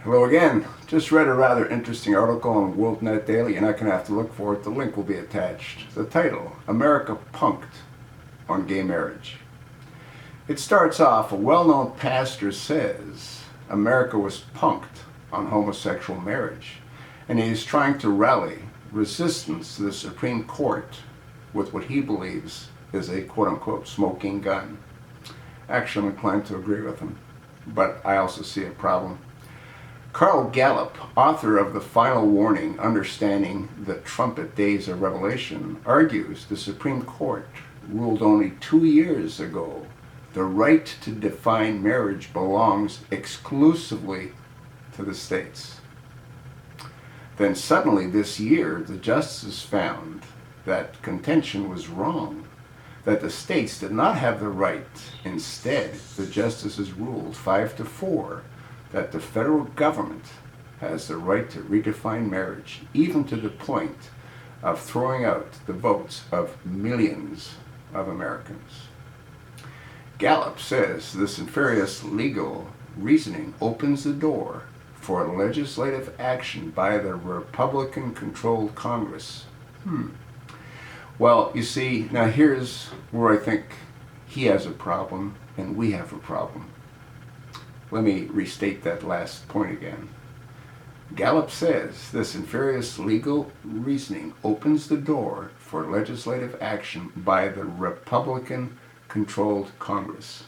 Hello again. Just read a rather interesting article on WorldNet Daily. You're not going to have to look for it. The link will be attached. The title, America Punked on Gay Marriage. It starts off, a well-known pastor says America was punked on homosexual marriage, and he is trying to rally resistance to the Supreme Court with what he believes is a quote-unquote smoking gun. Actually, I'm inclined to agree with him, but I also see a problem. Carl Gallup, author of The Final Warning, Understanding the Trumpet Days of Revelation, argues the Supreme Court ruled only 2 years ago the right to define marriage belongs exclusively to the states. Then suddenly this year, the justices found that contention was wrong, that the states did not have the right. Instead, the justices ruled 5-4 that the federal government has the right to redefine marriage, even to the point of throwing out the votes of millions of Americans. Gallup says this nefarious legal reasoning opens the door for legislative action by the Republican-controlled Congress. Well, you see, now here's where I think he has a problem and we have a problem. Let me restate that last point again. Gallup says this nefarious legal reasoning opens the door for legislative action by the Republican-controlled Congress.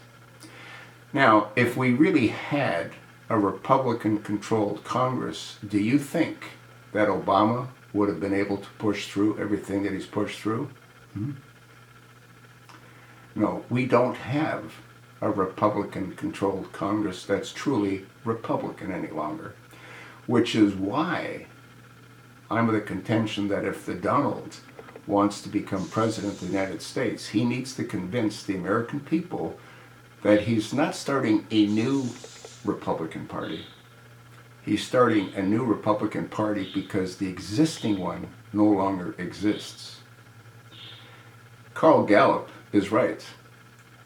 Now, if we really had a Republican-controlled Congress, do you think that Obama would have been able to push through everything that he's pushed through? No, we don't have a Republican-controlled Congress that's truly Republican any longer, which is why I'm of the contention that if the Donald wants to become president of the United States, he needs to convince the American people that he's not starting a new Republican Party. He's starting a new Republican Party because the existing one no longer exists. Carl Gallup is right.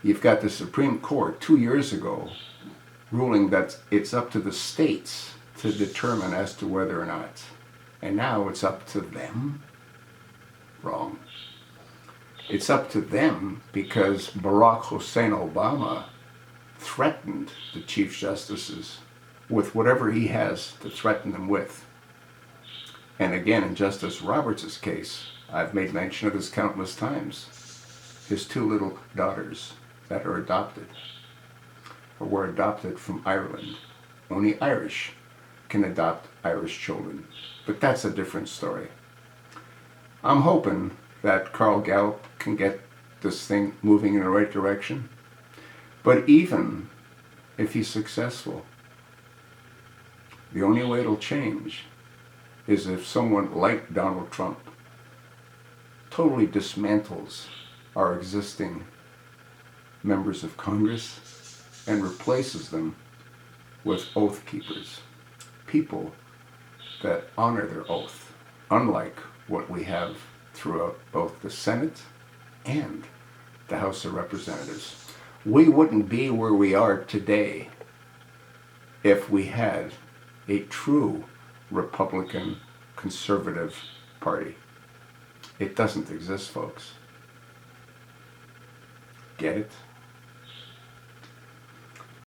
You've got the Supreme Court 2 years ago ruling that it's up to the states to determine as to whether or not. And now it's up to them? Wrong. It's up to them because Barack Hussein Obama threatened the Chief Justices with whatever he has to threaten them with. And again, in Justice Roberts' case, I've made mention of this countless times, his 2 little daughters that are adopted, or were adopted from Ireland. Only Irish can adopt Irish children, but that's a different story. I'm hoping that Carl Gallup can get this thing moving in the right direction, but even if he's successful, the only way it'll change is if someone like Donald Trump totally dismantles our existing members of Congress and replaces them with oath keepers, people that honor their oath, unlike what we have throughout both the Senate and the House of Representatives. We wouldn't be where we are today if we had a true Republican conservative party. It doesn't exist, folks. Get it?